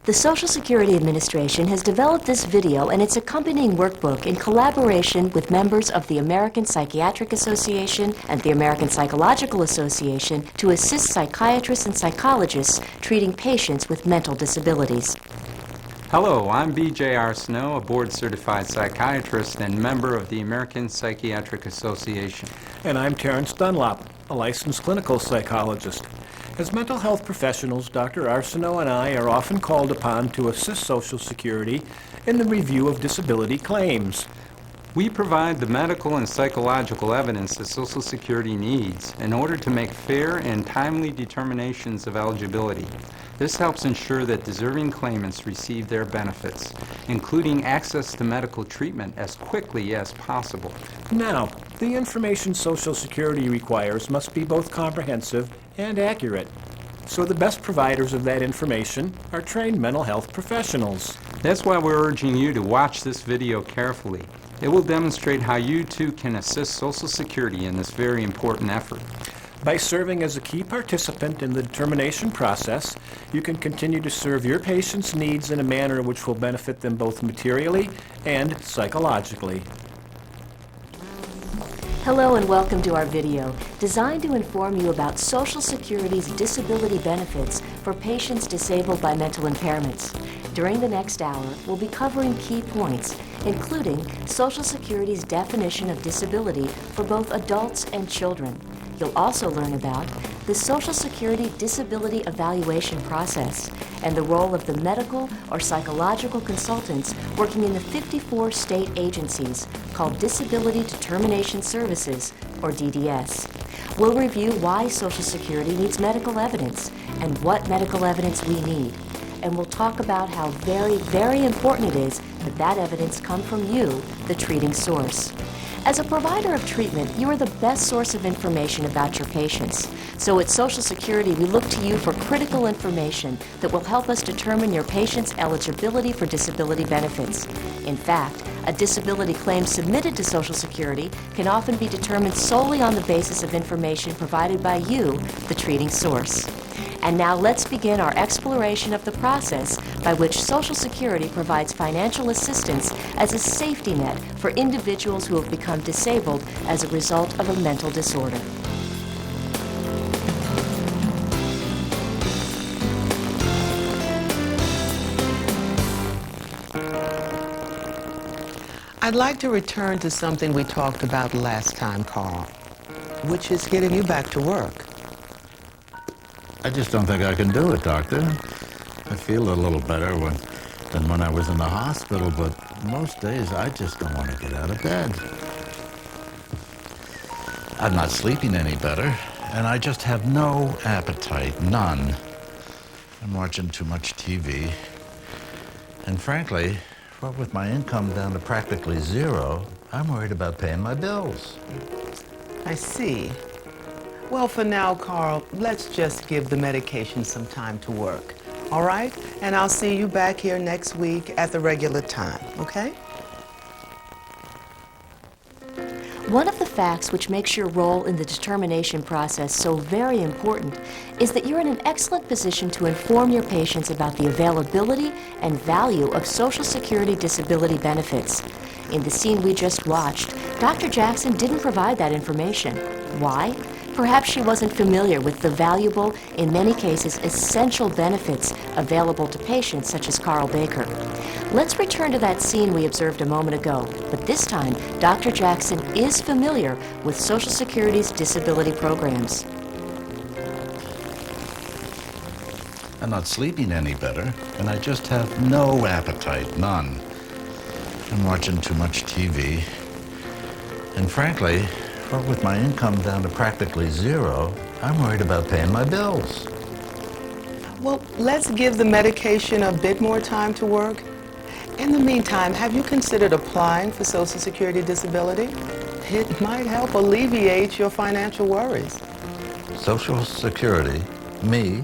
The Social Security Administration has developed this video and its accompanying workbook in collaboration with members of the American Psychiatric Association and the American Psychological Association to assist psychiatrists and psychologists treating patients with mental disabilities. Hello, I'm B.J. Arsenault, a board-certified psychiatrist and member of the American Psychiatric Association. And I'm Terrence Dunlop, a licensed clinical psychologist. As mental health professionals, Dr. Arsenault and I are often called upon to assist Social Security in the review of disability claims. We provide the medical and psychological evidence that Social Security needs in order to make fair and timely determinations of eligibility. This helps ensure that deserving claimants receive their benefits, including access to medical treatment as quickly as possible. Now, the information Social Security requires must be both comprehensive and accurate. So the best providers of that information are trained mental health professionals. That's why we're urging you to watch this video carefully. It will demonstrate how you too can assist Social Security in this very important effort. By serving as a key participant in the determination process, you can continue to serve your patients' needs in a manner which will benefit them both materially and psychologically. Hello and welcome to our video, designed to inform you about Social Security's disability benefits for patients disabled by mental impairments. During the next hour, we'll be covering key points, including Social Security's definition of disability for both adults and children. You'll also learn about the Social Security disability evaluation process and the role of the medical or psychological consultants working in the 54 state agencies called Disability Determination Services, or DDS. We'll review why Social Security needs medical evidence and what medical evidence we need. And we'll talk about how very, very important it is that that evidence come from you, the treating source. As a provider of treatment, you are the best source of information about your patients. So at Social Security, we look to you for critical information that will help us determine your patient's eligibility for disability benefits. In fact, a disability claim submitted to Social Security can often be determined solely on the basis of information provided by you, the treating source. And now let's begin our exploration of the process by which Social Security provides financial assistance as a safety net for individuals who have become disabled as a result of a mental disorder. I'd like to return to something we talked about last time, Carl, which is getting you back to work. I just don't think I can do it, Doctor. I feel a little better than when I was in the hospital, but most days I just don't want to get out of bed. I'm not sleeping any better, and I just have no appetite, none. I'm watching too much TV, and frankly, what with my income down to practically zero, I'm worried about paying my bills. I see. Well, for now, Carl, let's just give the medication some time to work, all right? And I'll see you back here next week at the regular time, okay? One of the facts which makes your role in the determination process so very important is that you're in an excellent position to inform your patients about the availability and value of Social Security disability benefits. In the scene we just watched, Dr. Jackson didn't provide that information. Why? Perhaps she wasn't familiar with the valuable, in many cases essential benefits available to patients such as Carl Baker. Let's return to that scene we observed a moment ago, but this time Dr. Jackson is familiar with Social Security's disability programs. I'm not sleeping any better, and I just have no appetite, none. I'm watching too much TV, and frankly, what with my income down to practically zero, I'm worried about paying my bills. Well, let's give the medication a bit more time to work. In the meantime, have you considered applying for Social Security disability? It might help alleviate your financial worries. Social Security? Me?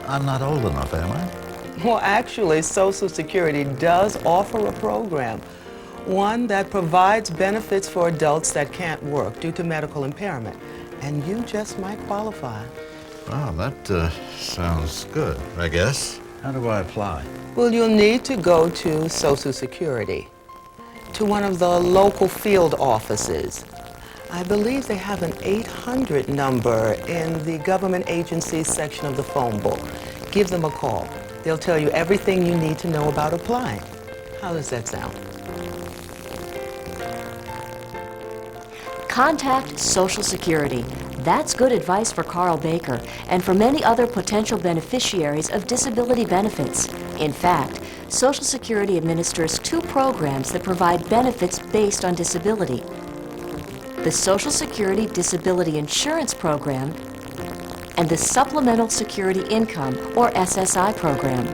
I'm not old enough, am I? Well, actually, Social Security does offer a program, one that provides benefits for adults that can't work due to medical impairment, and you just might qualify. Well, that sounds good, I guess. How do I apply? Well, you'll need to go to Social Security, to one of the local field offices. I believe they have an 800 number in the government agencies section of the phone book. Give them a call. They'll tell you everything you need to know about applying. How does that sound? Contact Social Security. That's good advice for Carl Baker and for many other potential beneficiaries of disability benefits. In fact, Social Security administers 2 programs that provide benefits based on disability: the Social Security Disability Insurance Program and the Supplemental Security Income, or SSI, program.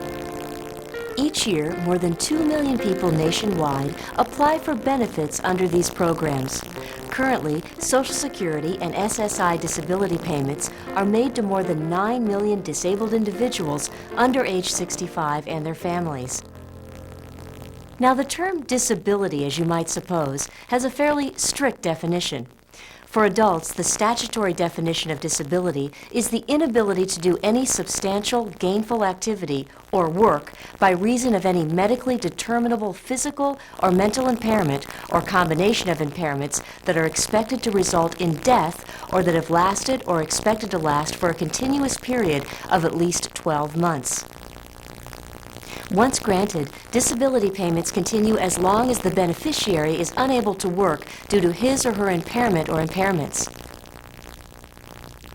Each year, more than 2 million people nationwide apply for benefits under these programs. Currently, Social Security and SSI disability payments are made to more than 9 million disabled individuals under age 65 and their families. Now, the term disability, as you might suppose, has a fairly strict definition. For adults, the statutory definition of disability is the inability to do any substantial, gainful activity or work by reason of any medically determinable physical or mental impairment or combination of impairments that are expected to result in death or that have lasted or expected to last for a continuous period of at least 12 months. Once granted, disability payments continue as long as the beneficiary is unable to work due to his or her impairment or impairments.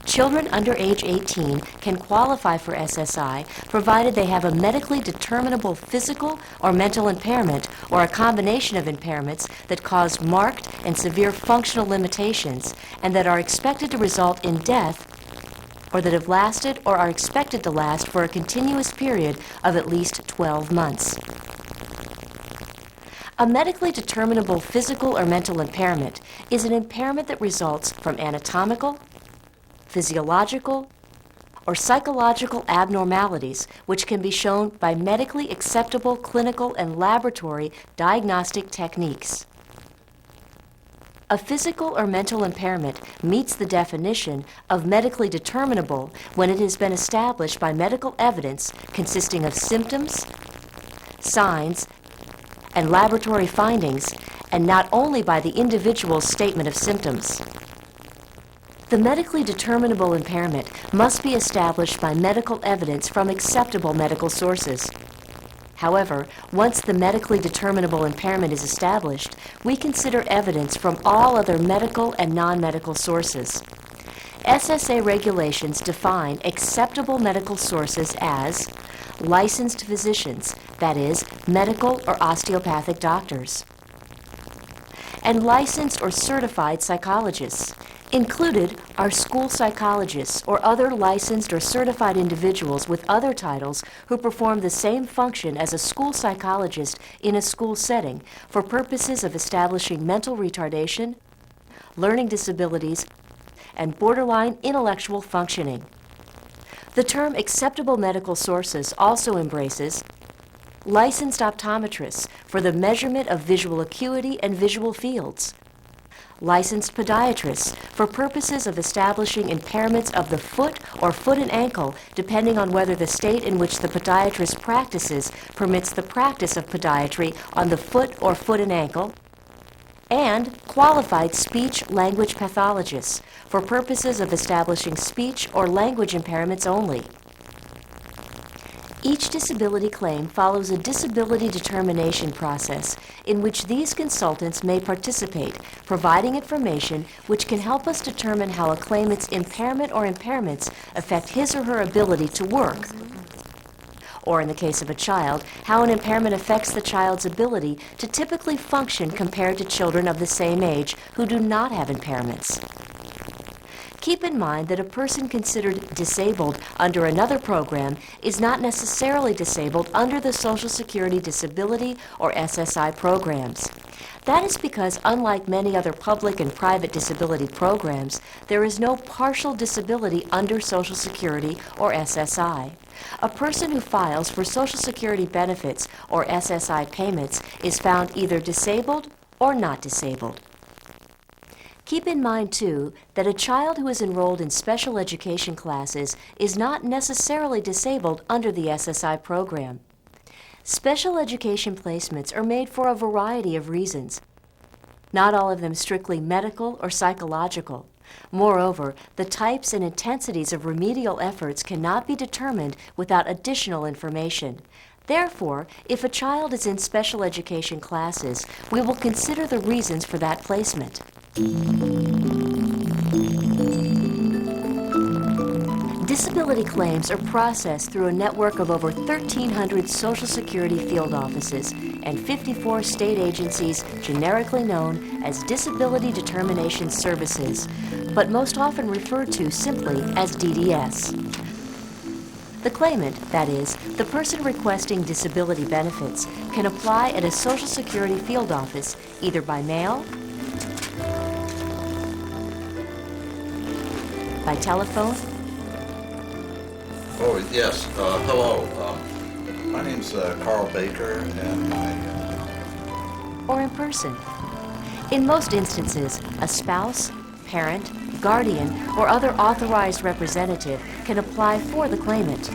Children under age 18 can qualify for SSI provided they have a medically determinable physical or mental impairment or a combination of impairments that cause marked and severe functional limitations and that are expected to result in death or that have lasted or are expected to last for a continuous period of at least 12 months. A medically determinable physical or mental impairment is an impairment that results from anatomical, physiological, or psychological abnormalities which can be shown by medically acceptable clinical and laboratory diagnostic techniques. A physical or mental impairment meets the definition of medically determinable when it has been established by medical evidence consisting of symptoms, signs, and laboratory findings, and not only by the individual's statement of symptoms. The medically determinable impairment must be established by medical evidence from acceptable medical sources. However, once the medically determinable impairment is established, we consider evidence from all other medical and non-medical sources. SSA regulations define acceptable medical sources as licensed physicians, that is, medical or osteopathic doctors, and licensed or certified psychologists. Included are school psychologists or other licensed or certified individuals with other titles who perform the same function as a school psychologist in a school setting for purposes of establishing mental retardation, learning disabilities, and borderline intellectual functioning. The term acceptable medical sources also embraces licensed optometrists for the measurement of visual acuity and visual fields, licensed podiatrists for purposes of establishing impairments of the foot or foot and ankle depending on whether the state in which the podiatrist practices permits the practice of podiatry on the foot or foot and ankle, and qualified speech-language pathologists for purposes of establishing speech or language impairments only. Each disability claim follows a disability determination process in which these consultants may participate, providing information which can help us determine how a claimant's impairment or impairments affect his or her ability to work, or in the case of a child, how an impairment affects the child's ability to typically function compared to children of the same age who do not have impairments. Keep in mind that a person considered disabled under another program is not necessarily disabled under the Social Security Disability or SSI programs. That is because, unlike many other public and private disability programs, there is no partial disability under Social Security or SSI. A person who files for Social Security benefits or SSI payments is found either disabled or not disabled. Keep in mind, too, that a child who is enrolled in special education classes is not necessarily disabled under the SSI program. Special education placements are made for a variety of reasons, not all of them strictly medical or psychological. Moreover, the types and intensities of remedial efforts cannot be determined without additional information. Therefore, if a child is in special education classes, we will consider the reasons for that placement. Disability claims are processed through a network of over 1,300 Social Security field offices and 54 state agencies generically known as Disability Determination Services, but most often referred to simply as DDS. The claimant, that is, the person requesting disability benefits, can apply at a Social Security field office either by mail, by telephone, Oh, yes. Hello. My name's Carl Baker, and or in person. In most instances, a spouse, parent, guardian, or other authorized representative can apply for the claimant.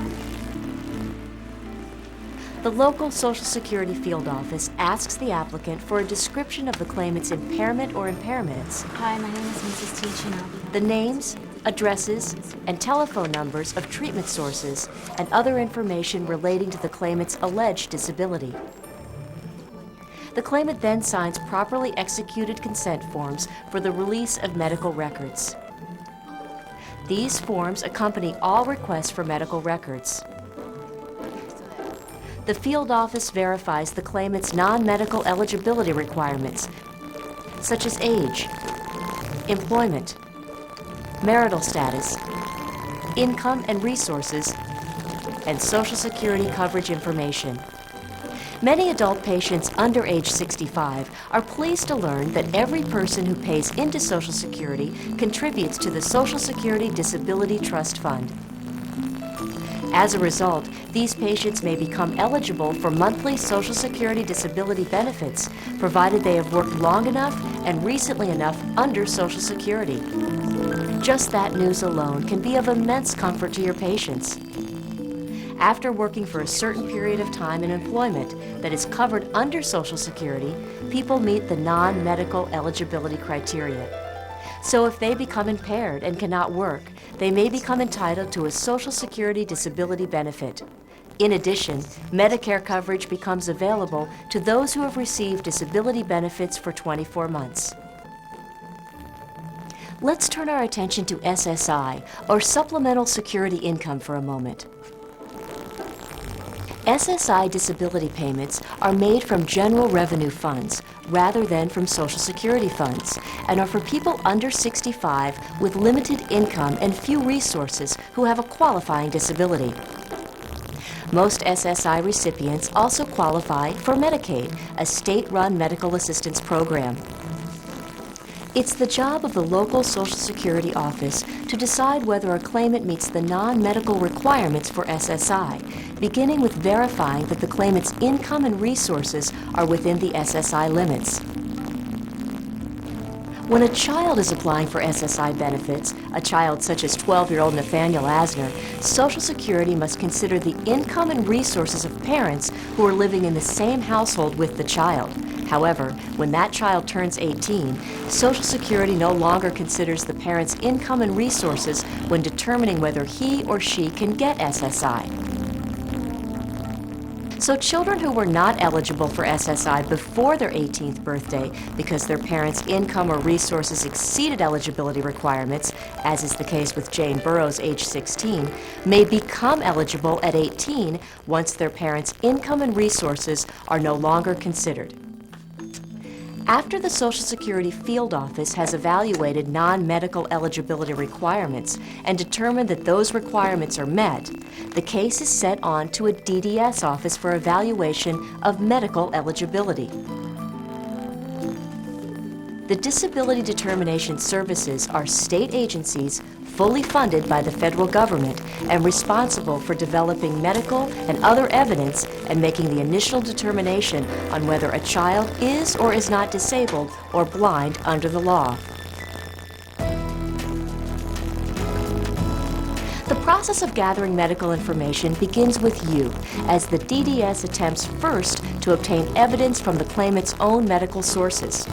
The local Social Security field office asks the applicant for a description of the claimant's impairment or impairments. Hi, my name is Mrs. Teach, and I'll be The names, addresses, and telephone numbers of treatment sources and other information relating to the claimant's alleged disability. The claimant then signs properly executed consent forms for the release of medical records. These forms accompany all requests for medical records. The field office verifies the claimant's non-medical eligibility requirements, such as age, employment, marital status, income and resources, and Social Security coverage information. Many adult patients under age 65 are pleased to learn that every person who pays into Social Security contributes to the Social Security Disability Trust Fund. As a result, these patients may become eligible for monthly Social Security disability benefits, provided they have worked long enough and recently enough under Social Security. Just that news alone can be of immense comfort to your patients. After working for a certain period of time in employment that is covered under Social Security, people meet the non-medical eligibility criteria. So if they become impaired and cannot work, they may become entitled to a Social Security disability benefit. In addition, Medicare coverage becomes available to those who have received disability benefits for 24 months. Let's turn our attention to SSI, or Supplemental Security Income, for a moment. SSI disability payments are made from general revenue funds rather than from Social Security funds and are for people under 65 with limited income and few resources who have a qualifying disability. Most SSI recipients also qualify for Medicaid, a state-run medical assistance program. It's the job of the local Social Security office to decide whether a claimant meets the non-medical requirements for SSI, beginning with verifying that the claimant's income and resources are within the SSI limits. When a child is applying for SSI benefits, a child such as 12-year-old Nathaniel Asner, Social Security must consider the income and resources of parents who are living in the same household with the child. However, when that child turns 18, Social Security no longer considers the parent's income and resources when determining whether he or she can get SSI. So children who were not eligible for SSI before their 18th birthday because their parents' income or resources exceeded eligibility requirements, as is the case with Jane Burroughs, age 16, may become eligible at 18 once their parents' income and resources are no longer considered. After the Social Security field office has evaluated non-medical eligibility requirements and determined that those requirements are met, the case is sent on to a DDS office for evaluation of medical eligibility. The Disability Determination Services are state agencies fully funded by the federal government and responsible for developing medical and other evidence and making the initial determination on whether a child is or is not disabled or blind under the law. The process of gathering medical information begins with you, as the DDS attempts first to obtain evidence from the claimant's own medical sources.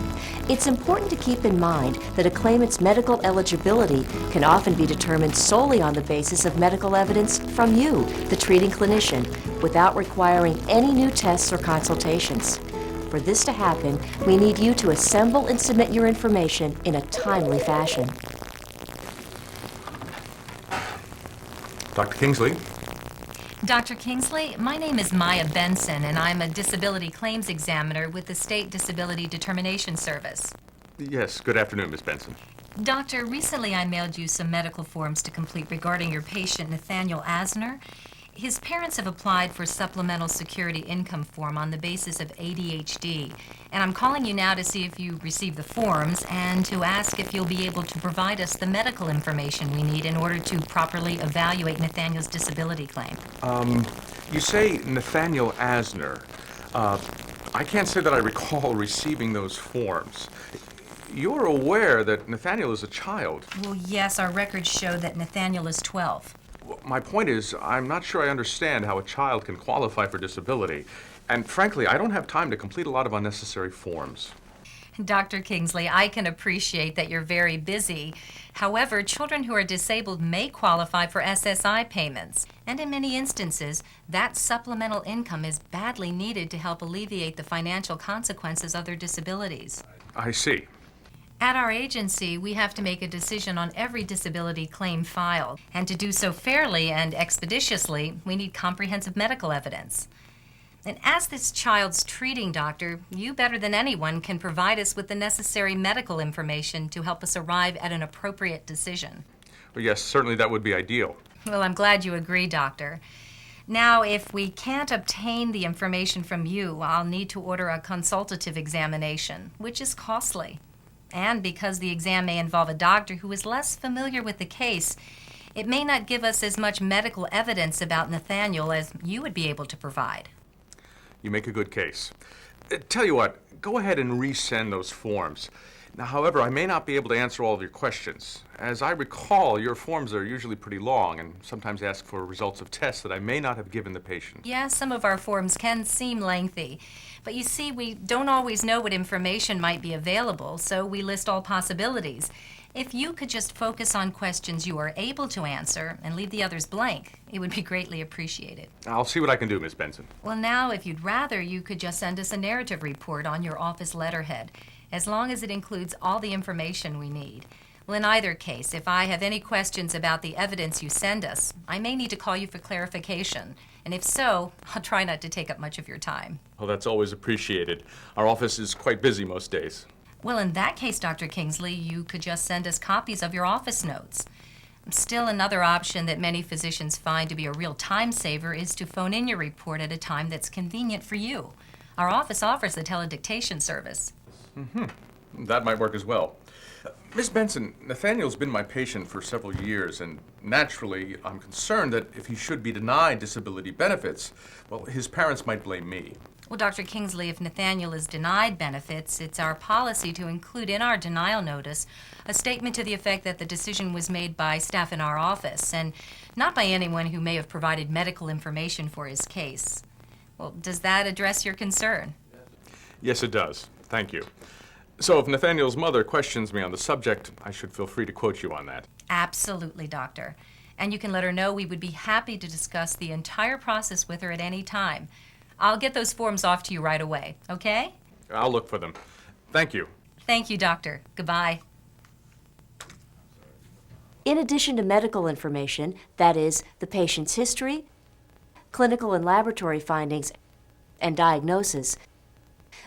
It's important to keep in mind that a claimant's medical eligibility can often be determined solely on the basis of medical evidence from you, the treating clinician, without requiring any new tests or consultations. For this to happen, we need you to assemble and submit your information in a timely fashion. Dr. Kingsley? Dr. Kingsley, my name is Maya Benson, and I'm a disability claims examiner with the State Disability Determination Service. Yes, good afternoon, Miss Benson. Doctor, recently I mailed you some medical forms to complete regarding your patient, Nathaniel Asner. His parents have applied for supplemental security income form on the basis of ADHD, and I'm calling you now to see if you received the forms and to ask if you'll be able to provide us the medical information we need in order to properly evaluate Nathaniel's disability claim. You say Nathaniel Asner. I can't say that I recall receiving those forms. You're aware that Nathaniel is a child. Well, yes, our records show that Nathaniel is 12. My point is, I'm not sure I understand how a child can qualify for disability. And frankly, I don't have time to complete a lot of unnecessary forms. Dr. Kingsley, I can appreciate that you're very busy. However, children who are disabled may qualify for SSI payments. And in many instances, that supplemental income is badly needed to help alleviate the financial consequences of their disabilities. I see. At our agency, we have to make a decision on every disability claim filed. And to do so fairly and expeditiously, we need comprehensive medical evidence. And as this child's treating doctor, you better than anyone can provide us with the necessary medical information to help us arrive at an appropriate decision. Well, yes, certainly that would be ideal. Well, I'm glad you agree, doctor. Now, if we can't obtain the information from you, I'll need to order a consultative examination, which is costly. And because the exam may involve a doctor who is less familiar with the case, it may not give us as much medical evidence about Nathaniel as you would be able to provide. You make a good case. Tell you what, go ahead and resend those forms. Now, however, I may not be able to answer all of your questions. As I recall, your forms are usually pretty long and sometimes ask for results of tests that I may not have given the patient. Yes, some of our forms can seem lengthy. But you see, we don't always know what information might be available, so we list all possibilities. If you could just focus on questions you are able to answer and leave the others blank, it would be greatly appreciated. I'll see what I can do, Miss Benson. Well, now, if you'd rather, you could just send us a narrative report on your office letterhead, as long as it includes all the information we need. Well, in either case, if I have any questions about the evidence you send us, I may need to call you for clarification. And if so, I'll try not to take up much of your time. Well, that's always appreciated. Our office is quite busy most days. Well, in that case, Dr. Kingsley, you could just send us copies of your office notes. Still, another option that many physicians find to be a real time saver is to phone in your report at a time that's convenient for you. Our office offers a teledictation service. That might work as well. Miss Benson, Nathaniel's been my patient for several years, and naturally, I'm concerned that if he should be denied disability benefits, well, his parents might blame me. Well, Dr. Kingsley, if Nathaniel is denied benefits, it's our policy to include in our denial notice a statement to the effect that the decision was made by staff in our office and not by anyone who may have provided medical information for his case. Well, does that address your concern? Yes, it does. Thank you. So if Nathaniel's mother questions me on the subject, I should feel free to quote you on that. Absolutely, Doctor. And you can let her know we would be happy to discuss the entire process with her at any time. I'll get those forms off to you right away, okay? I'll look for them. Thank you. Thank you, Doctor. Goodbye. In addition to medical information, that is, the patient's history, clinical and laboratory findings, and diagnosis,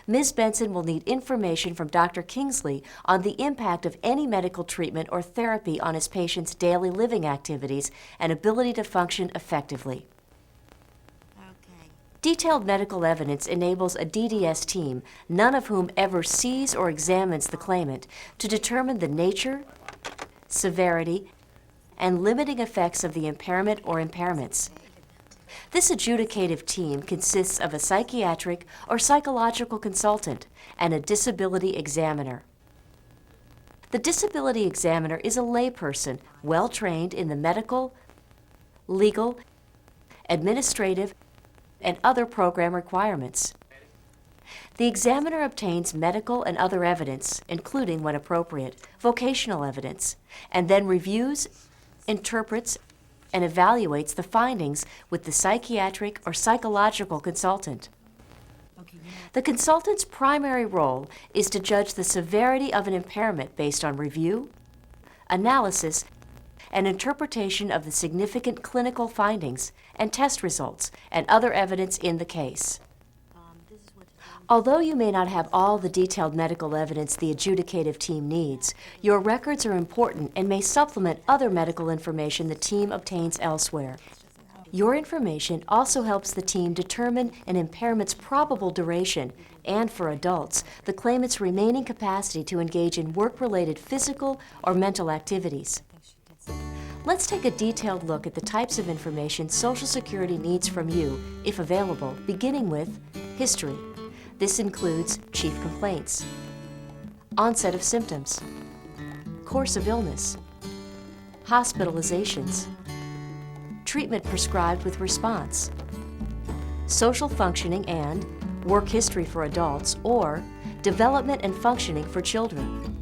Ms. Benson will need information from Dr. Kingsley on the impact of any medical treatment or therapy on his patient's daily living activities and ability to function effectively. Okay. Detailed medical evidence enables a DDS team, none of whom ever sees or examines the claimant, to determine the nature, severity, and limiting effects of the impairment or impairments. This adjudicative team consists of a psychiatric or psychological consultant and a disability examiner. The disability examiner is a layperson well trained in the medical, legal, administrative, and other program requirements. The examiner obtains medical and other evidence, including, when appropriate, vocational evidence, and then reviews, interprets, and evaluates the findings with the psychiatric or psychological consultant. The consultant's primary role is to judge the severity of an impairment based on review, analysis, and interpretation of the significant clinical findings and test results and other evidence in the case. Although you may not have all the detailed medical evidence the adjudicative team needs, your records are important and may supplement other medical information the team obtains elsewhere. Your information also helps the team determine an impairment's probable duration and, for adults, the claimant's remaining capacity to engage in work-related physical or mental activities. Let's take a detailed look at the types of information Social Security needs from you, if available, beginning with history. This includes chief complaints, onset of symptoms, course of illness, hospitalizations, treatment prescribed with response, social functioning and work history for adults, or development and functioning for children.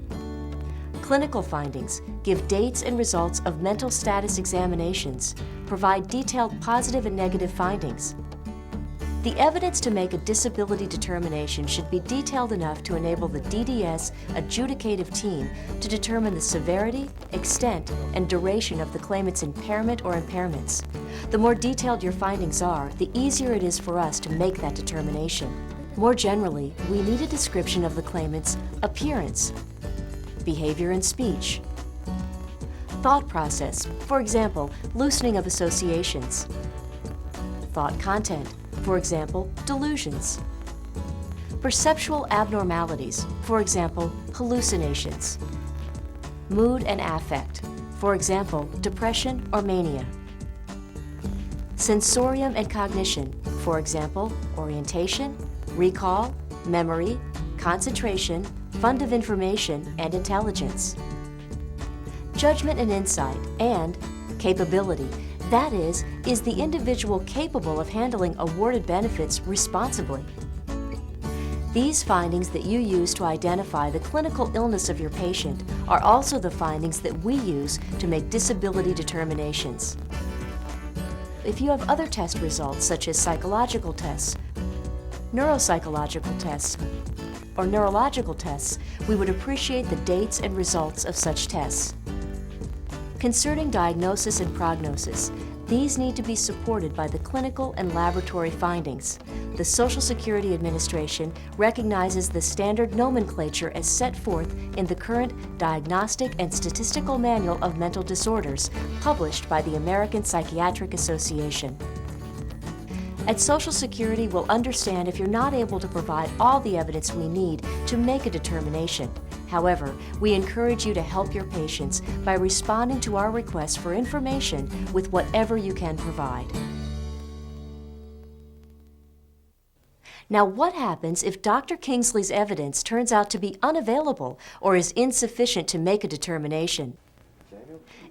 Clinical findings give dates and results of mental status examinations, provide detailed positive and negative findings. The evidence to make a disability determination should be detailed enough to enable the DDS adjudicative team to determine the severity, extent, and duration of the claimant's impairment or impairments. The more detailed your findings are, the easier it is for us to make that determination. More generally, we need a description of the claimant's appearance, behavior and speech, thought process, for example, loosening of associations, thought content, for example, delusions, perceptual abnormalities, for example, hallucinations, mood and affect, for example, depression or mania, sensorium and cognition, for example, orientation, recall, memory, concentration, fund of information, and intelligence, judgment and insight, and capability. That is the individual capable of handling awarded benefits responsibly? These findings that you use to identify the clinical illness of your patient are also the findings that we use to make disability determinations. If you have other test results, such as psychological tests, neuropsychological tests, or neurological tests, we would appreciate the dates and results of such tests. Concerning diagnosis and prognosis, these need to be supported by the clinical and laboratory findings. The Social Security Administration recognizes the standard nomenclature as set forth in the current Diagnostic and Statistical Manual of Mental Disorders, published by the American Psychiatric Association. At Social Security, we'll understand if you're not able to provide all the evidence we need to make a determination. However, we encourage you to help your patients by responding to our requests for information with whatever you can provide. Now, what happens if Dr. Kingsley's evidence turns out to be unavailable or is insufficient to make a determination?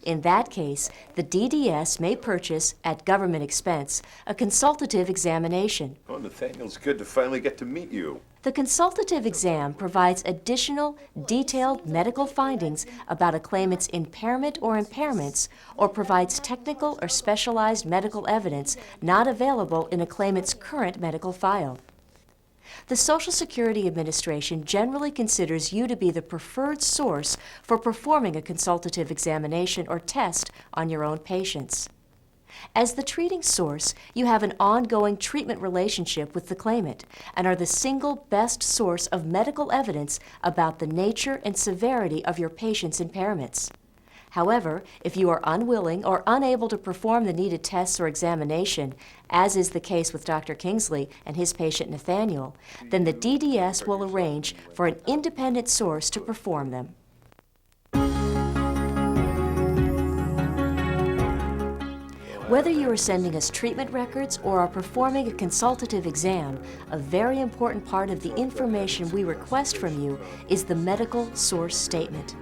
In that case, the DDS may purchase, at government expense, a consultative examination. Oh, Nathaniel, it's good to finally get to meet you. The consultative exam provides additional, detailed medical findings about a claimant's impairment or impairments, or provides technical or specialized medical evidence not available in a claimant's current medical file. The Social Security Administration generally considers you to be the preferred source for performing a consultative examination or test on your own patients. As the treating source, you have an ongoing treatment relationship with the claimant and are the single best source of medical evidence about the nature and severity of your patient's impairments. However, if you are unwilling or unable to perform the needed tests or examination, as is the case with Dr. Kingsley and his patient Nathaniel, then the DDS will arrange for an independent source to perform them. Whether you are sending us treatment records or are performing a consultative exam, a very important part of the information we request from you is the medical source statement.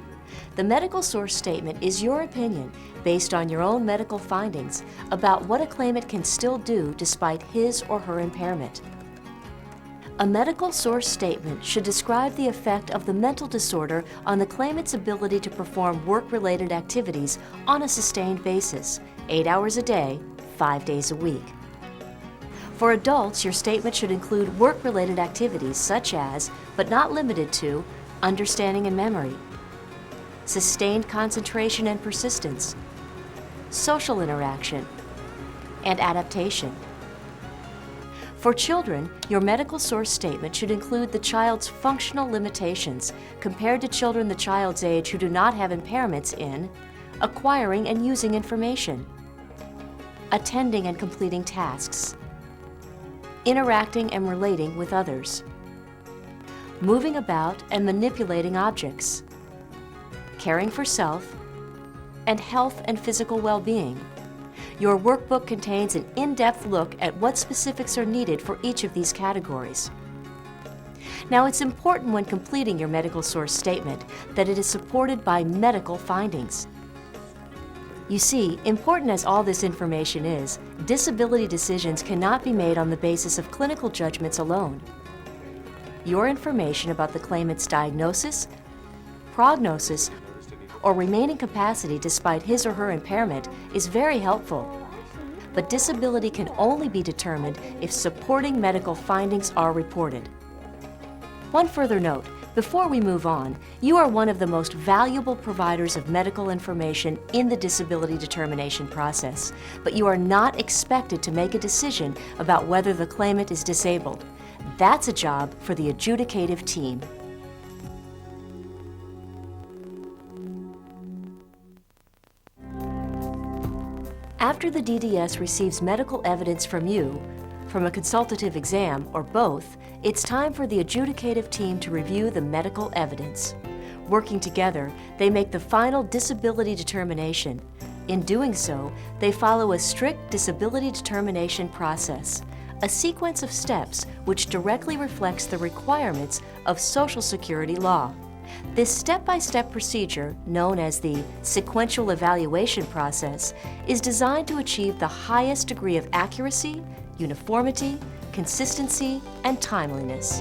The medical source statement is your opinion based on your own medical findings about what a claimant can still do despite his or her impairment. A medical source statement should describe the effect of the mental disorder on the claimant's ability to perform work-related activities on a sustained basis, 8 hours a day, 5 days a week. For adults, your statement should include work-related activities such as, but not limited to, understanding and memory, sustained concentration and persistence, social interaction, and adaptation. For children, your medical source statement should include the child's functional limitations compared to children the child's age who do not have impairments in acquiring and using information, attending and completing tasks, interacting and relating with others, moving about and manipulating objects, caring for self, and health and physical well-being. Your workbook contains an in-depth look at what specifics are needed for each of these categories. Now, it's important when completing your medical source statement that it is supported by medical findings. You see, important as all this information is, disability decisions cannot be made on the basis of clinical judgments alone. Your information about the claimant's diagnosis, prognosis, or remaining capacity despite his or her impairment is very helpful. But disability can only be determined if supporting medical findings are reported. One further note, before we move on, you are one of the most valuable providers of medical information in the disability determination process, but you are not expected to make a decision about whether the claimant is disabled. That's a job for the adjudicative team. After the DDS receives medical evidence from you, from a consultative exam, or both, it's time for the adjudicative team to review the medical evidence. Working together, they make the final disability determination. In doing so, they follow a strict disability determination process, a sequence of steps which directly reflects the requirements of Social Security law. This step-by-step procedure, known as the sequential evaluation process, is designed to achieve the highest degree of accuracy, uniformity, consistency, and timeliness.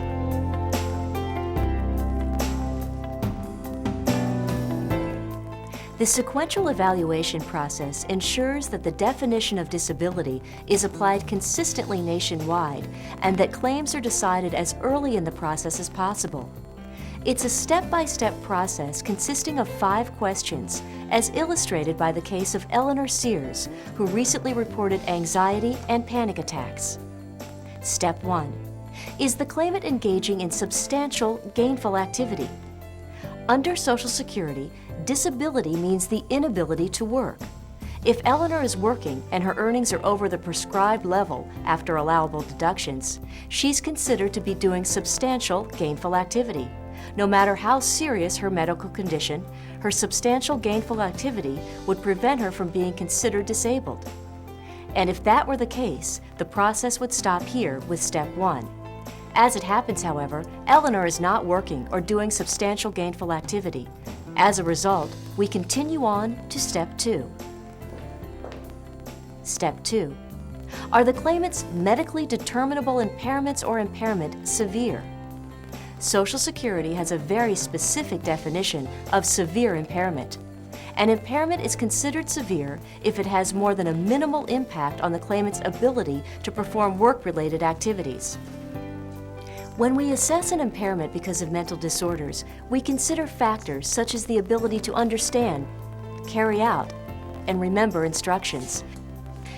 The sequential evaluation process ensures that the definition of disability is applied consistently nationwide and that claims are decided as early in the process as possible. It's a step-by-step process consisting of 5 questions, as illustrated by the case of Eleanor Sears, who recently reported anxiety and panic attacks. Step 1. Is the claimant engaging in substantial, gainful activity? Under Social Security, disability means the inability to work. If Eleanor is working and her earnings are over the prescribed level after allowable deductions, she's considered to be doing substantial, gainful activity. No matter how serious her medical condition, her substantial gainful activity would prevent her from being considered disabled. And if that were the case, the process would stop here with Step 1. As it happens, however, Eleanor is not working or doing substantial gainful activity. As a result, we continue on to Step 2. Step 2. Are the claimant's medically determinable impairments or impairment severe? Social Security has a very specific definition of severe impairment. An impairment is considered severe if it has more than a minimal impact on the claimant's ability to perform work-related activities. When we assess an impairment because of mental disorders, we consider factors such as the ability to understand, carry out, and remember instructions,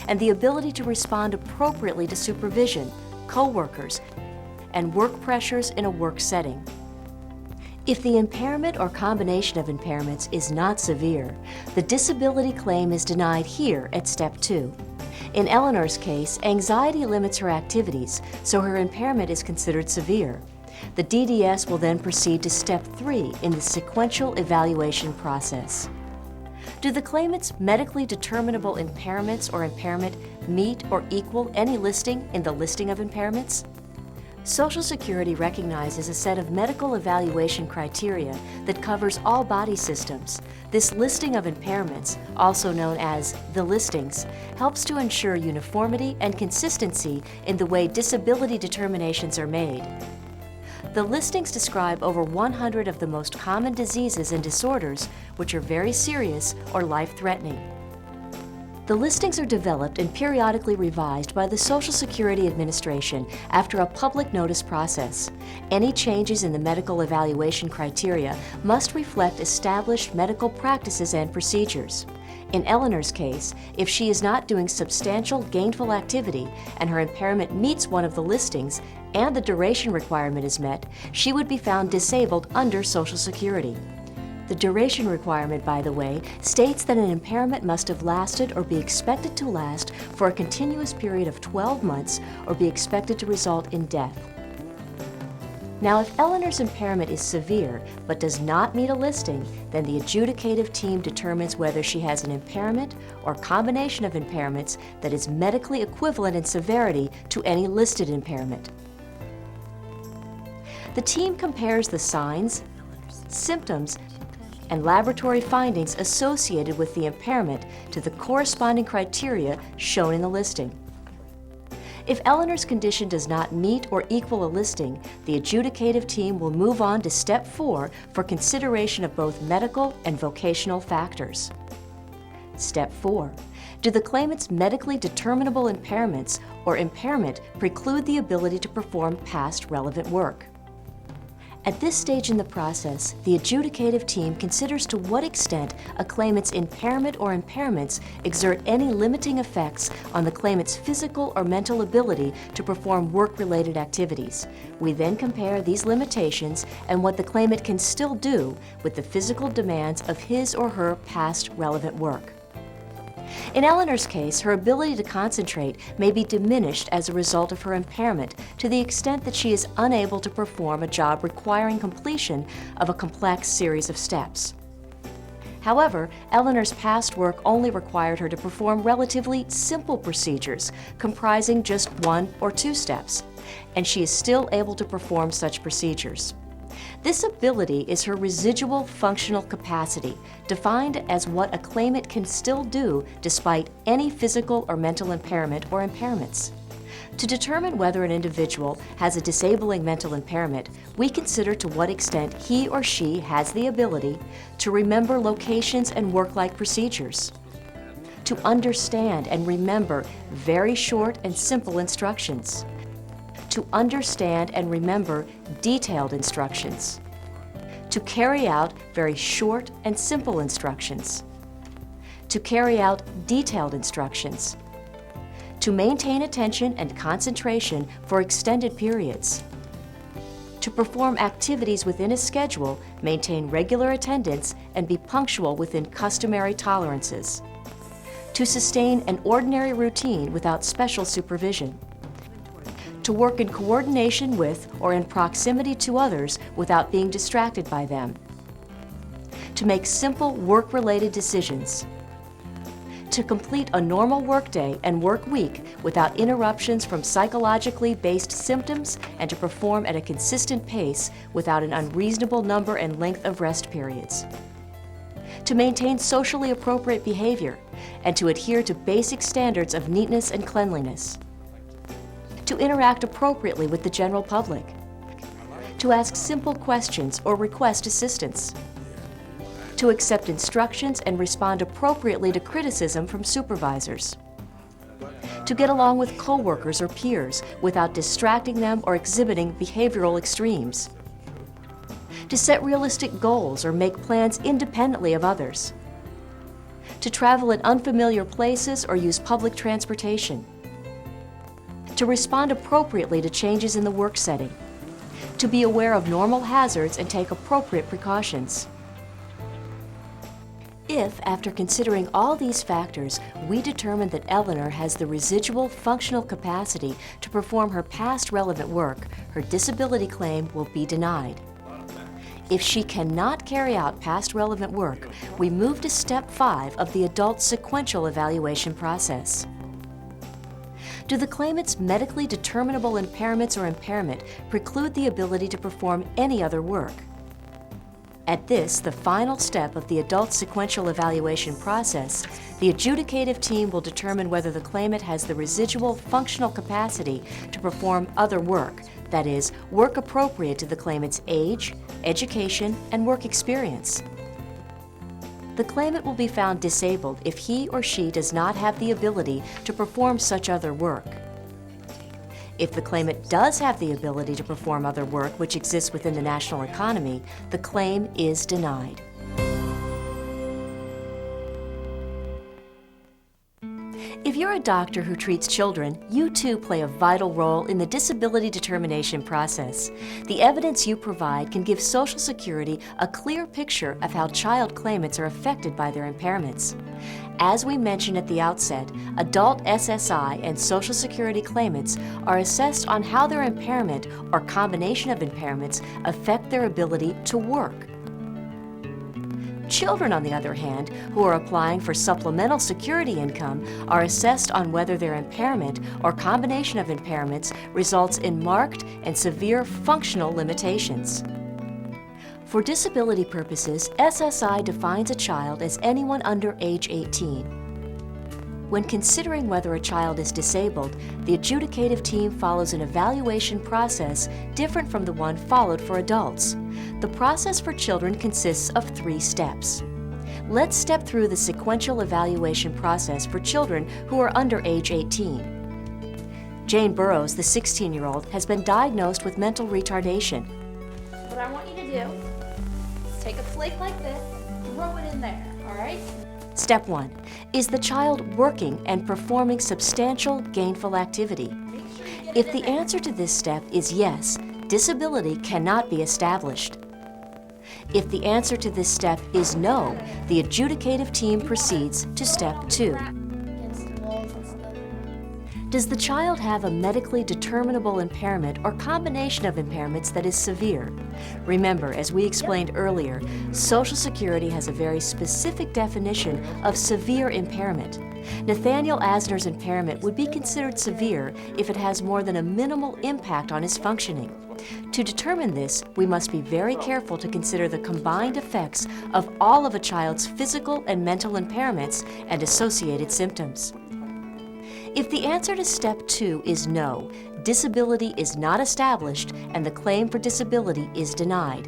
and the ability to respond appropriately to supervision, co-workers, and work pressures in a work setting. If the impairment or combination of impairments is not severe, the disability claim is denied here at Step 2. In Eleanor's case, anxiety limits her activities, so her impairment is considered severe. The DDS will then proceed to Step 3 in the sequential evaluation process. Do the claimant's medically determinable impairments or impairment meet or equal any listing in the listing of impairments? Social Security recognizes a set of medical evaluation criteria that covers all body systems. This listing of impairments, also known as the listings, helps to ensure uniformity and consistency in the way disability determinations are made. The listings describe over 100 of the most common diseases and disorders, which are very serious or life-threatening. The listings are developed and periodically revised by the Social Security Administration after a public notice process. Any changes in the medical evaluation criteria must reflect established medical practices and procedures. In Eleanor's case, if she is not doing substantial gainful activity and her impairment meets one of the listings and the duration requirement is met, she would be found disabled under Social Security. The duration requirement, by the way, states that an impairment must have lasted or be expected to last for a continuous period of 12 months or be expected to result in death. Now, if Eleanor's impairment is severe but does not meet a listing, then the adjudicative team determines whether she has an impairment or combination of impairments that is medically equivalent in severity to any listed impairment. The team compares the signs, symptoms, and laboratory findings associated with the impairment to the corresponding criteria shown in the listing. If Eleanor's condition does not meet or equal a listing, the adjudicative team will move on to Step 4 for consideration of both medical and vocational factors. Step 4. Do the claimant's medically determinable impairments or impairment preclude the ability to perform past relevant work? At this stage in the process, the adjudicative team considers to what extent a claimant's impairment or impairments exert any limiting effects on the claimant's physical or mental ability to perform work-related activities. We then compare these limitations and what the claimant can still do with the physical demands of his or her past relevant work. In Eleanor's case, her ability to concentrate may be diminished as a result of her impairment to the extent that she is unable to perform a job requiring completion of a complex series of steps. However, Eleanor's past work only required her to perform relatively simple procedures comprising just 1 or 2 steps, and she is still able to perform such procedures. This ability is her residual functional capacity, defined as what a claimant can still do despite any physical or mental impairment or impairments. To determine whether an individual has a disabling mental impairment, we consider to what extent he or she has the ability to remember locations and work-like procedures, to understand and remember very short and simple instructions, to understand and remember detailed instructions, to carry out very short and simple instructions, to carry out detailed instructions, to maintain attention and concentration for extended periods, to perform activities within a schedule, maintain regular attendance, and be punctual within customary tolerances, to sustain an ordinary routine without special supervision, to work in coordination with or in proximity to others without being distracted by them, to make simple work-related decisions, to complete a normal workday and work week without interruptions from psychologically based symptoms, and to perform at a consistent pace without an unreasonable number and length of rest periods, to maintain socially appropriate behavior, and to adhere to basic standards of neatness and cleanliness, to interact appropriately with the general public, to ask simple questions or request assistance, to accept instructions and respond appropriately to criticism from supervisors, to get along with coworkers or peers without distracting them or exhibiting behavioral extremes, to set realistic goals or make plans independently of others, to travel in unfamiliar places or use public transportation, to respond appropriately to changes in the work setting, to be aware of normal hazards and take appropriate precautions. If, after considering all these factors, we determine that Eleanor has the residual functional capacity to perform her past relevant work, her disability claim will be denied. If she cannot carry out past relevant work, we move to Step 5 of the adult sequential evaluation process. Do the claimant's medically determinable impairments or impairment preclude the ability to perform any other work? At this, the final step of the adult sequential evaluation process, the adjudicative team will determine whether the claimant has the residual functional capacity to perform other work, that is, work appropriate to the claimant's age, education, and work experience. The claimant will be found disabled if he or she does not have the ability to perform such other work. If the claimant does have the ability to perform other work which exists within the national economy, the claim is denied. If you're a doctor who treats children, you too play a vital role in the disability determination process. The evidence you provide can give Social Security a clear picture of how child claimants are affected by their impairments. As we mentioned at the outset, adult SSI and Social Security claimants are assessed on how their impairment or combination of impairments affect their ability to work. Children, on the other hand, who are applying for supplemental security income are assessed on whether their impairment or combination of impairments results in marked and severe functional limitations. For disability purposes, SSI defines a child as anyone under age 18. When considering whether a child is disabled, the adjudicative team follows an evaluation process different from the one followed for adults. The process for children consists of 3 steps. Let's step through the sequential evaluation process for children who are under age 18. Jane Burrows, the 16-year-old, has been diagnosed with mental retardation. What I want you to do is take a flake like this, throw it in there, all right? Step 1. Is the child working and performing substantial gainful activity? If the answer to this step is yes, disability cannot be established. If the answer to this step is no, the adjudicative team proceeds to step 2. Does the child have a medically determinable impairment or combination of impairments that is severe? Remember, as we explained earlier, Social Security has a very specific definition of severe impairment. Nathaniel Asner's impairment would be considered severe if it has more than a minimal impact on his functioning. To determine this, we must be very careful to consider the combined effects of all of a child's physical and mental impairments and associated symptoms. If the answer to step 2 is no, disability is not established and the claim for disability is denied.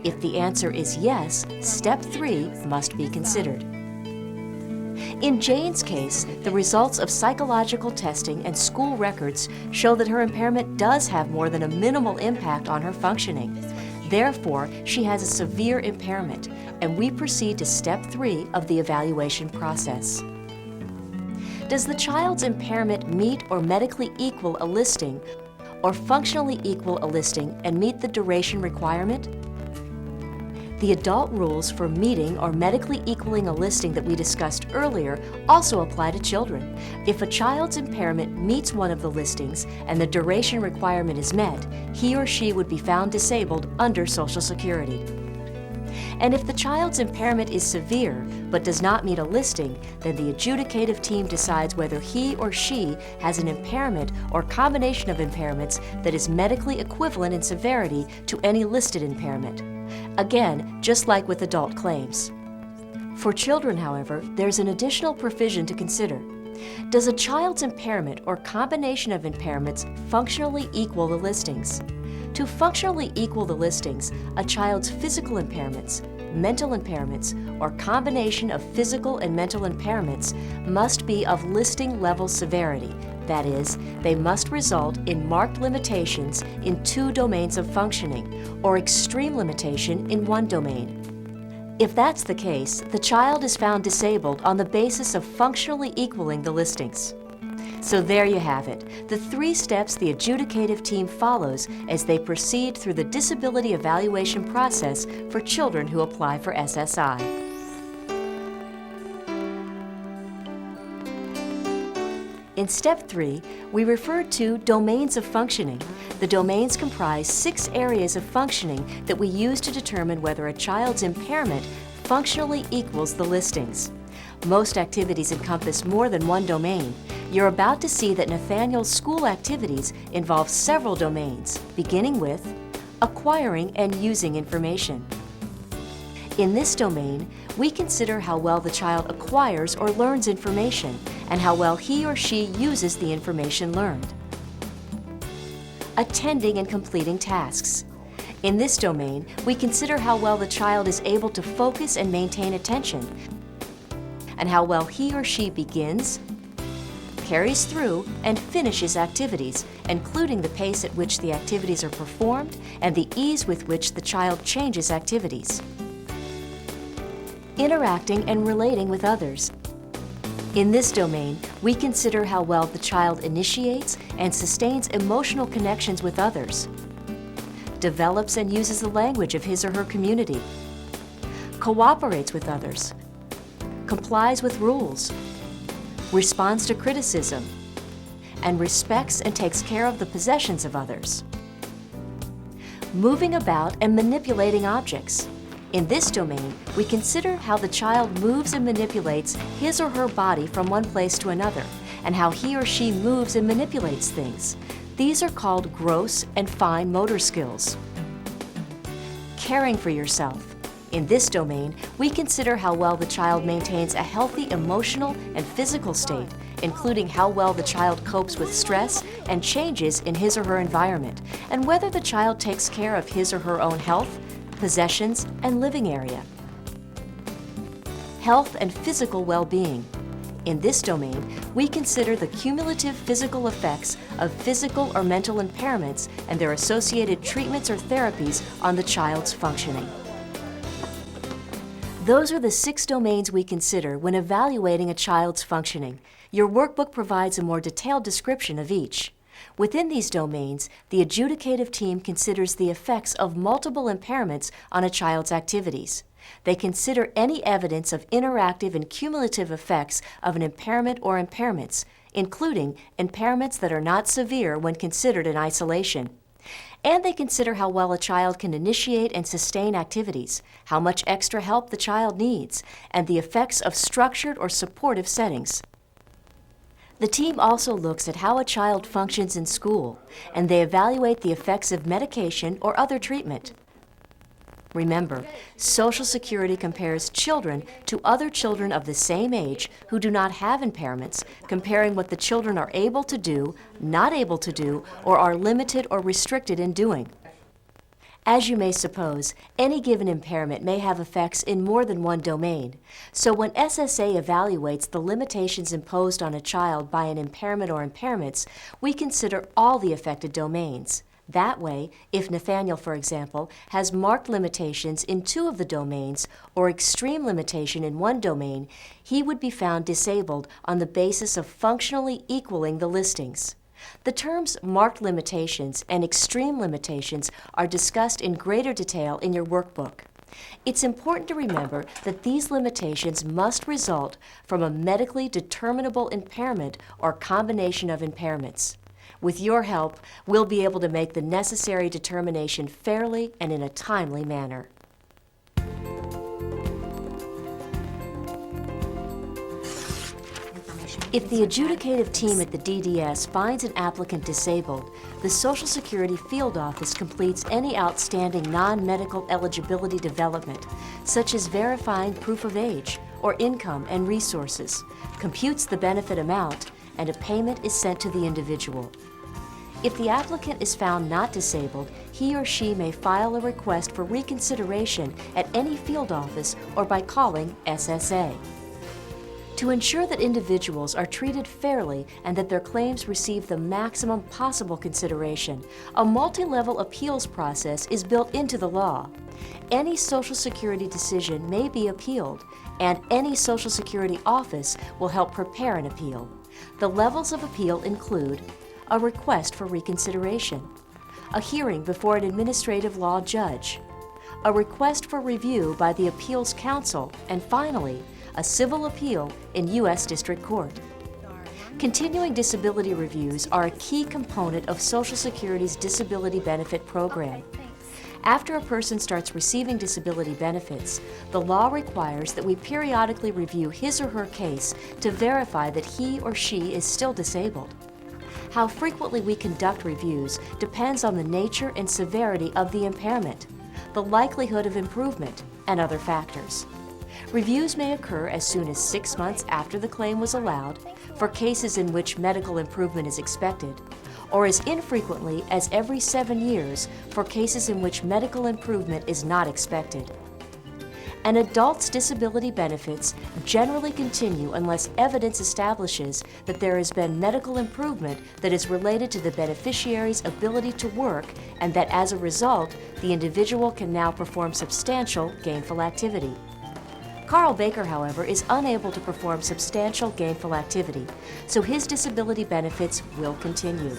If the answer is yes, step 3 must be considered. In Jane's case, the results of psychological testing and school records show that her impairment does have more than a minimal impact on her functioning. Therefore, she has a severe impairment, and we proceed to step 3 of the evaluation process. Does the child's impairment meet or medically equal a listing, or functionally equal a listing and meet the duration requirement? The adult rules for meeting or medically equaling a listing that we discussed earlier also apply to children. If a child's impairment meets one of the listings and the duration requirement is met, he or she would be found disabled under Social Security. And if the child's impairment is severe but does not meet a listing, then the adjudicative team decides whether he or she has an impairment or combination of impairments that is medically equivalent in severity to any listed impairment. Again, just like with adult claims. For children, however, there's an additional provision to consider. Does a child's impairment or combination of impairments functionally equal the listings? To functionally equal the listings, a child's physical impairments, mental impairments, or combination of physical and mental impairments must be of listing level severity. That is, they must result in marked limitations in 2 domains of functioning, or extreme limitation in 1 domain. If that's the case, the child is found disabled on the basis of functionally equaling the listings. So there you have it, the 3 steps the adjudicative team follows as they proceed through the disability evaluation process for children who apply for SSI. In step 3, we referred to domains of functioning. The domains comprise 6 areas of functioning that we use to determine whether a child's impairment functionally equals the listings. Most activities encompass more than one domain. You're about to see that Nathaniel's school activities involve several domains, beginning with acquiring and using information. In this domain, we consider how well the child acquires or learns information and how well he or she uses the information learned. Attending and completing tasks. In this domain, we consider how well the child is able to focus and maintain attention, and how well he or she begins, carries through, and finishes activities, including the pace at which the activities are performed and the ease with which the child changes activities. Interacting and relating with others. In this domain, we consider how well the child initiates and sustains emotional connections with others, develops and uses the language of his or her community, cooperates with others, complies with rules, responds to criticism, and respects and takes care of the possessions of others. Moving about and manipulating objects. In this domain, we consider how the child moves and manipulates his or her body from one place to another, and how he or she moves and manipulates things. These are called gross and fine motor skills. Caring for yourself. In this domain, we consider how well the child maintains a healthy emotional and physical state, including how well the child copes with stress and changes in his or her environment, and whether the child takes care of his or her own health, possessions, and living area. Health and physical well-being. In this domain, we consider the cumulative physical effects of physical or mental impairments and their associated treatments or therapies on the child's functioning. Those are the 6 domains we consider when evaluating a child's functioning. Your workbook provides a more detailed description of each. Within these domains, the adjudicative team considers the effects of multiple impairments on a child's activities. They consider any evidence of interactive and cumulative effects of an impairment or impairments, including impairments that are not severe when considered in isolation. And they consider how well a child can initiate and sustain activities, how much extra help the child needs, and the effects of structured or supportive settings. The team also looks at how a child functions in school, and they evaluate the effects of medication or other treatment. Remember, Social Security compares children to other children of the same age who do not have impairments, comparing what the children are able to do, not able to do, or are limited or restricted in doing. As you may suppose, any given impairment may have effects in more than one domain. So when SSA evaluates the limitations imposed on a child by an impairment or impairments, we consider all the affected domains. That way, if Nathaniel, for example, has marked limitations in 2 of the domains or extreme limitation in one domain, he would be found disabled on the basis of functionally equaling the listings. The terms marked limitations and extreme limitations are discussed in greater detail in your workbook. It's important to remember that these limitations must result from a medically determinable impairment or combination of impairments. With your help, we'll be able to make the necessary determination fairly and in a timely manner. If the adjudicative team at the DDS finds an applicant disabled, the Social Security Field Office completes any outstanding non-medical eligibility development, such as verifying proof of age or income and resources, computes the benefit amount, and a payment is sent to the individual. If the applicant is found not disabled, he or she may file a request for reconsideration at any field office or by calling SSA. To ensure that individuals are treated fairly and that their claims receive the maximum possible consideration, a multi-level appeals process is built into the law. Any Social Security decision may be appealed, and any Social Security office will help prepare an appeal. The levels of appeal include a request for reconsideration, a hearing before an administrative law judge, a request for review by the Appeals Council, and finally, a civil appeal in U.S. District Court. Continuing disability reviews are a key component of Social Security's disability benefit program. After a person starts receiving disability benefits, the law requires that we periodically review his or her case to verify that he or she is still disabled. How frequently we conduct reviews depends on the nature and severity of the impairment, the likelihood of improvement, and other factors. Reviews may occur as soon as 6 months after the claim was allowed for cases in which medical improvement is expected, or as infrequently as every 7 years for cases in which medical improvement is not expected. An adult's disability benefits generally continue unless evidence establishes that there has been medical improvement that is related to the beneficiary's ability to work and that as a result, the individual can now perform substantial gainful activity. Carl Baker, however, is unable to perform substantial gainful activity, so his disability benefits will continue.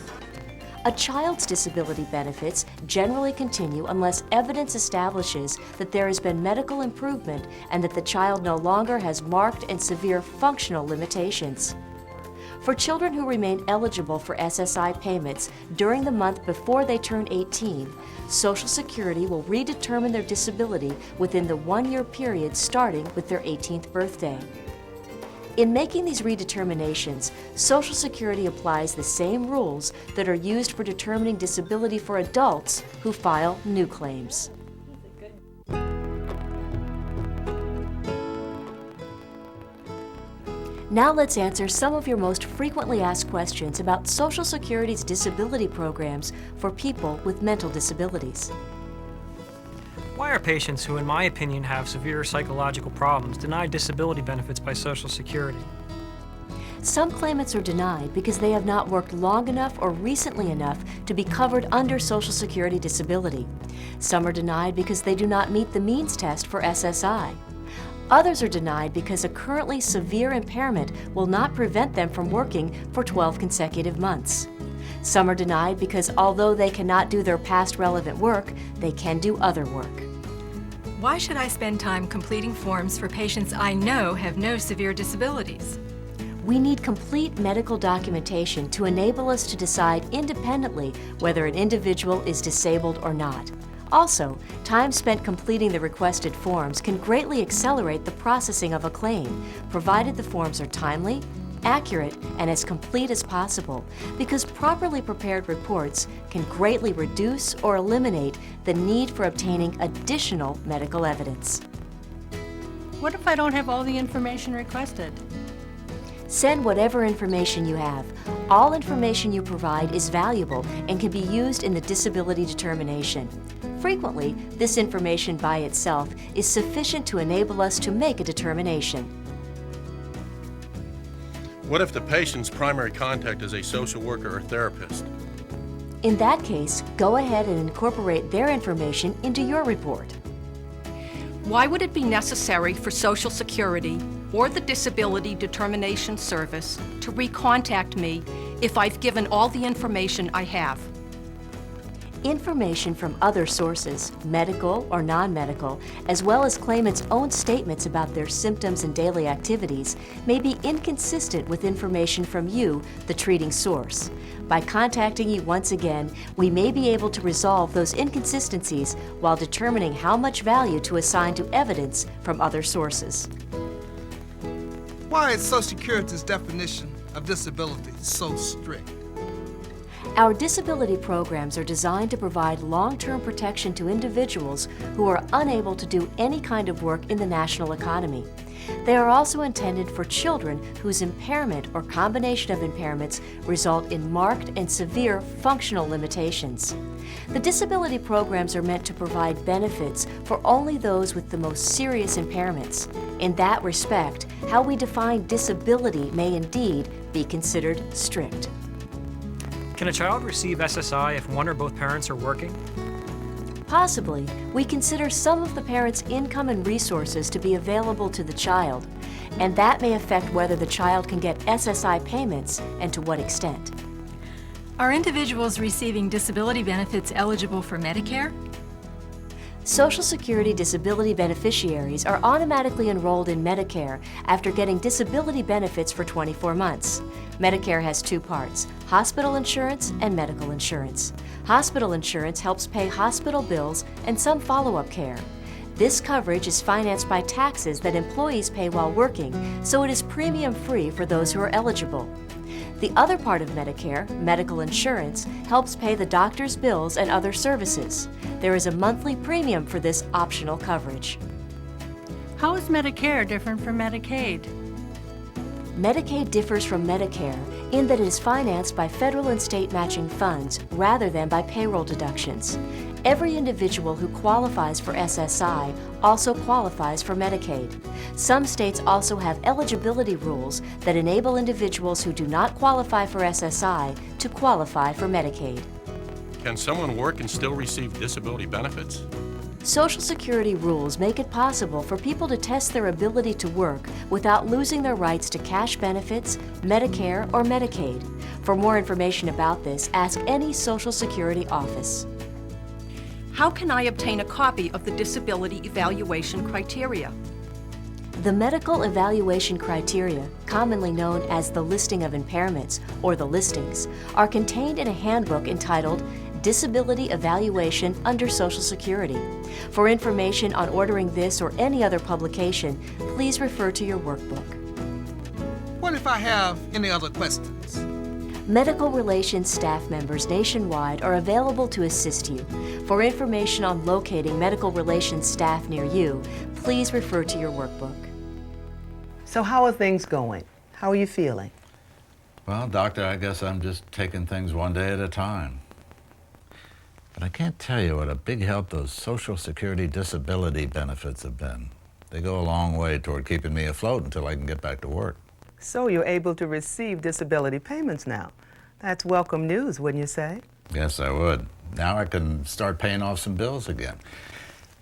A child's disability benefits generally continue unless evidence establishes that there has been medical improvement and that the child no longer has marked and severe functional limitations. For children who remain eligible for SSI payments during the month before they turn 18, Social Security will redetermine their disability within the 1-year period starting with their 18th birthday. In making these redeterminations, Social Security applies the same rules that are used for determining disability for adults who file new claims. Now let's answer some of your most frequently asked questions about Social Security's disability programs for people with mental disabilities. Why are patients who, in my opinion, have severe psychological problems denied disability benefits by Social Security? Some claimants are denied because they have not worked long enough or recently enough to be covered under Social Security disability. Some are denied because they do not meet the means test for SSI. Others are denied because a currently severe impairment will not prevent them from working for 12 consecutive months. Some are denied because although they cannot do their past relevant work, they can do other work. Why should I spend time completing forms for patients I know have no severe disabilities? We need complete medical documentation to enable us to decide independently whether an individual is disabled or not. Also, time spent completing the requested forms can greatly accelerate the processing of a claim, provided the forms are timely, accurate, and as complete as possible, because properly prepared reports can greatly reduce or eliminate the need for obtaining additional medical evidence. What if I don't have all the information requested? Send whatever information you have. All information you provide is valuable and can be used in the disability determination. Frequently, this information by itself is sufficient to enable us to make a determination. What if the patient's primary contact is a social worker or therapist? In that case, go ahead and incorporate their information into your report. Why would it be necessary for Social Security or the Disability Determination Service to recontact me if I've given all the information I have? Information from other sources, medical or non-medical, as well as claimants' own statements about their symptoms and daily activities, may be inconsistent with information from you, the treating source. By contacting you once again, we may be able to resolve those inconsistencies while determining how much value to assign to evidence from other sources. Why is Social Security's definition of disability so strict? Our disability programs are designed to provide long-term protection to individuals who are unable to do any kind of work in the national economy. They are also intended for children whose impairment or combination of impairments result in marked and severe functional limitations. The disability programs are meant to provide benefits for only those with the most serious impairments. In that respect, how we define disability may indeed be considered strict. Can a child receive SSI if one or both parents are working? Possibly, we consider some of the parent's income and resources to be available to the child, and that may affect whether the child can get SSI payments and to what extent. Are individuals receiving disability benefits eligible for Medicare? Social Security disability beneficiaries are automatically enrolled in Medicare after getting disability benefits for 24 months. Medicare has two parts: hospital insurance and medical insurance. Hospital insurance helps pay hospital bills and some follow-up care. This coverage is financed by taxes that employees pay while working, so it is premium-free for those who are eligible. The other part of Medicare, medical insurance, helps pay the doctor's bills and other services. There is a monthly premium for this optional coverage. How is Medicare different from Medicaid? Medicaid differs from Medicare in that it is financed by federal and state matching funds rather than by payroll deductions. Every individual who qualifies for SSI also qualifies for Medicaid. Some states also have eligibility rules that enable individuals who do not qualify for SSI to qualify for Medicaid. Can someone work and still receive disability benefits? Social Security rules make it possible for people to test their ability to work without losing their rights to cash benefits, Medicare, or Medicaid. For more information about this, ask any Social Security office. How can I obtain a copy of the disability evaluation criteria? The medical evaluation criteria, commonly known as the listing of impairments or the listings, are contained in a handbook entitled Disability Evaluation under Social Security. For information on ordering this or any other publication, please refer to your workbook. What if I have any other questions? Medical relations staff members nationwide are available to assist you. For information on locating medical relations staff near you, please refer to your workbook. So how are things going? How are you feeling? Well, doctor, I guess I'm just taking things one day at a time. But I can't tell you what a big help those Social Security disability benefits have been. They go a long way toward keeping me afloat until I can get back to work. So you're able to receive disability payments now. That's welcome news, wouldn't you say? Yes, I would. Now I can start paying off some bills again.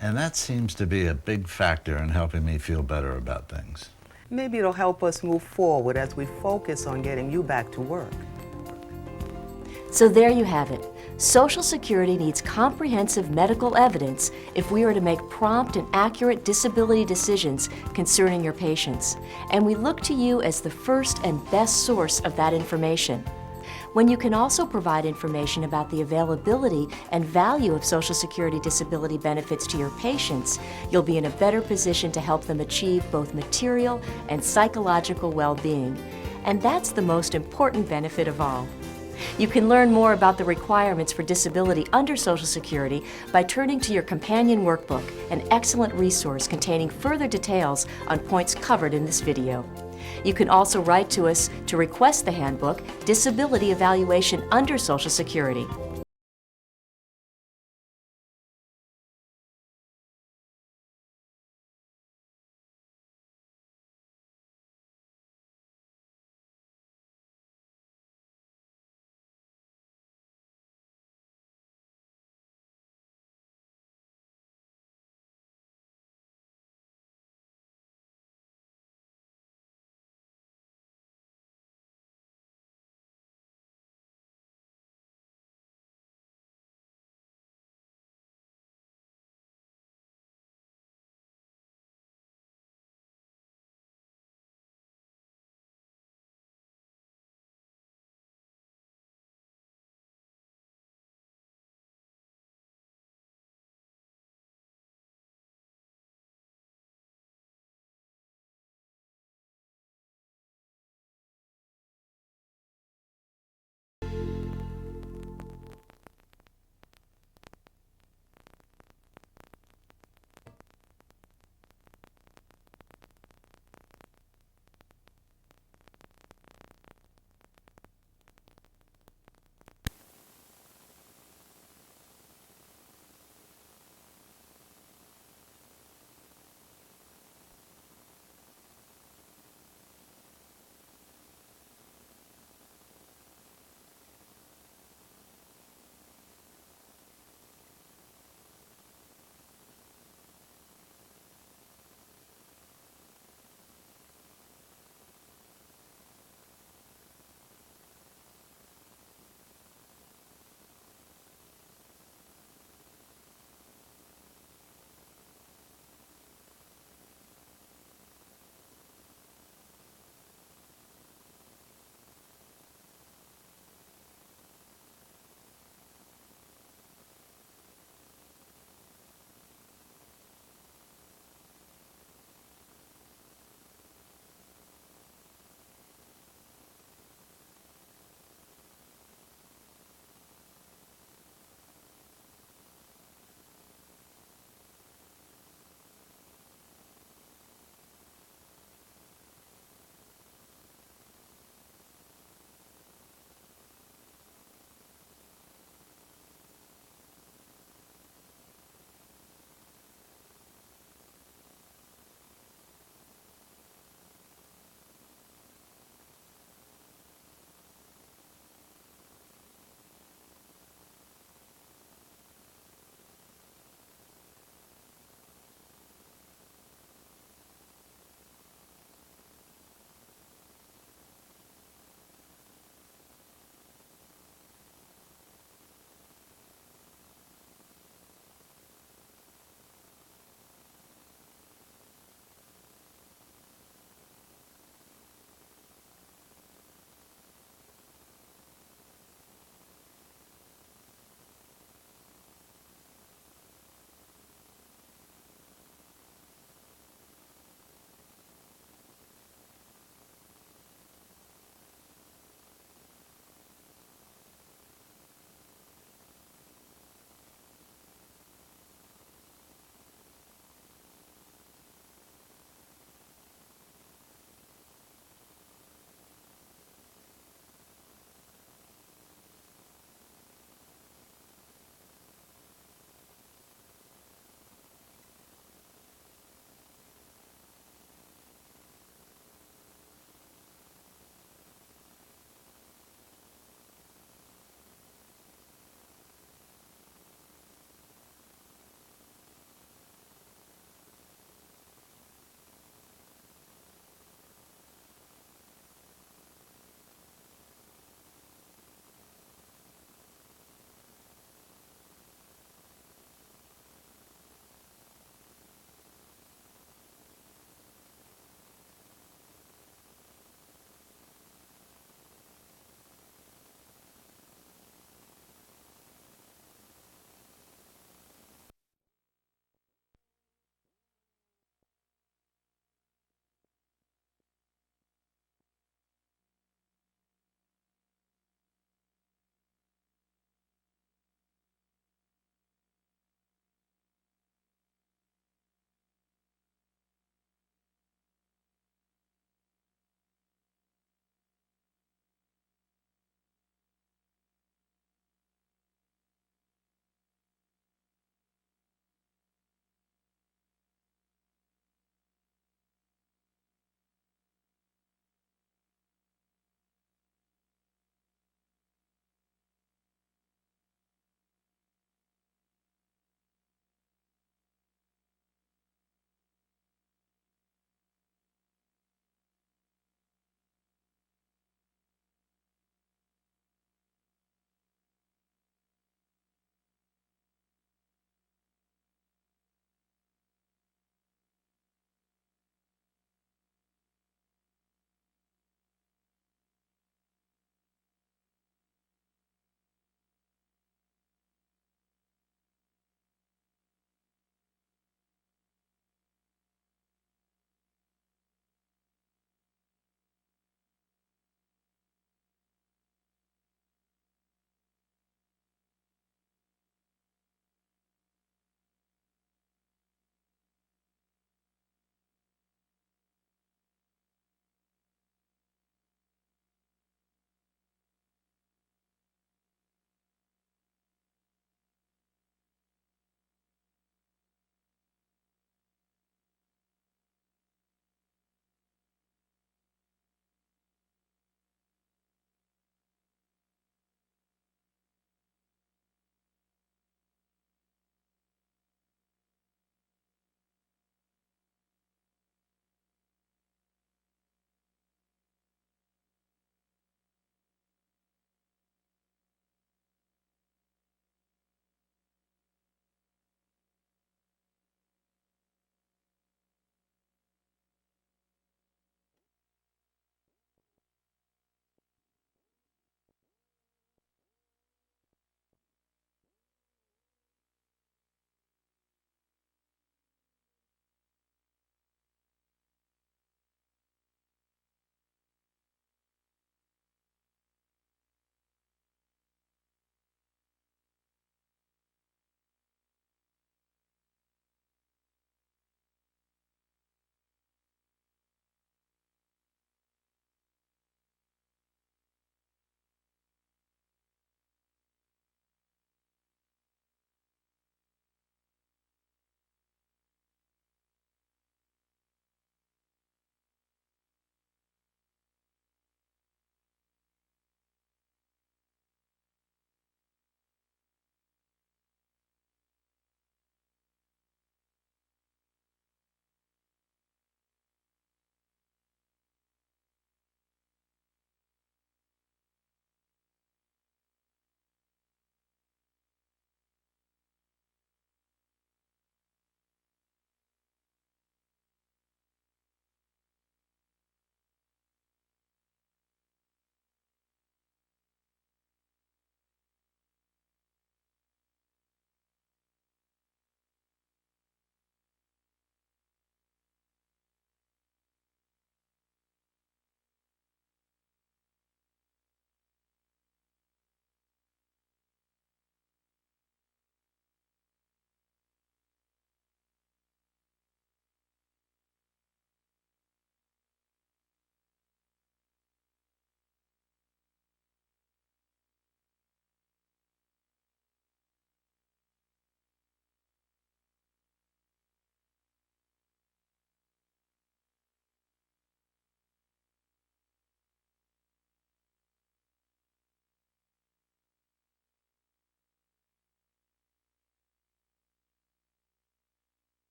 And that seems to be a big factor in helping me feel better about things. Maybe it'll help us move forward as we focus on getting you back to work. So there you have it. Social Security needs comprehensive medical evidence if we are to make prompt and accurate disability decisions concerning your patients. And we look to you as the first and best source of that information. When you can also provide information about the availability and value of Social Security disability benefits to your patients, you'll be in a better position to help them achieve both material and psychological well-being. And that's the most important benefit of all. You can learn more about the requirements for disability under Social Security by turning to your companion workbook, an excellent resource containing further details on points covered in this video. You can also write to us to request the handbook, Disability Evaluation under Social Security.